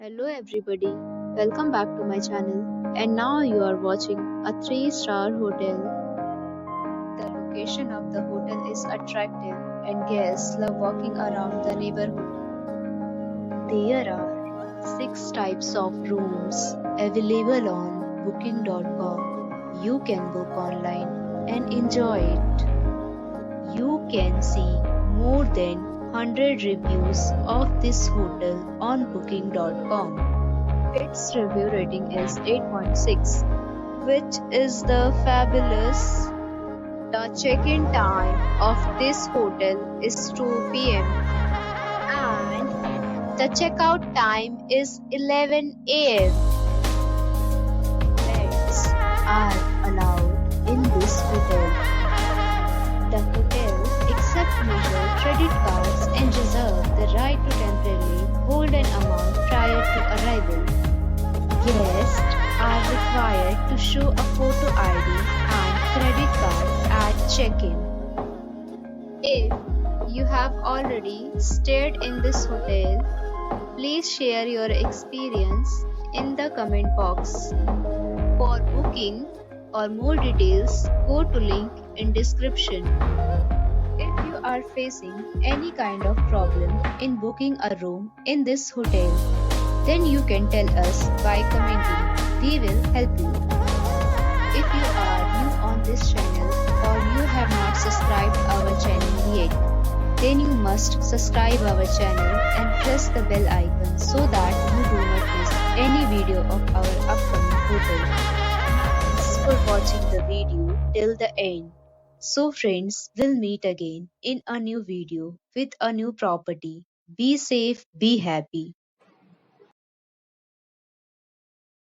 Hello everybody, welcome back to my channel. And now you are watching a 3-star hotel. The location of the hotel is attractive and guests love walking around the neighborhood. There are 6 types of rooms available on booking.com. You can book online and enjoy it. You can see more than 100 reviews of this hotel on booking.com. Its review rating is 8.6, which is the fabulous. The check-in time of this hotel is 2 p.m. and the checkout time is 11 a.m. Pets are allowed in this hotel. The hotel accepts major credit cards and reserves the right to temporarily hold an amount prior to arrival. Guests are required to show a photo ID and credit card at check-in. If you have already stayed in this hotel, please share your experience in the comment box. For booking or more details, go to link in description. If you are facing any kind of problem in booking a room in this hotel, then you can tell us by commenting. We will help you. If you are new on this channel or you have not subscribed our channel yet, then you must subscribe our channel and press the bell icon so that you do not miss any video of our upcoming hotel. Thanks for watching the video till the end. So friends, we'll meet again in a new video with a new property. Be safe, be happy.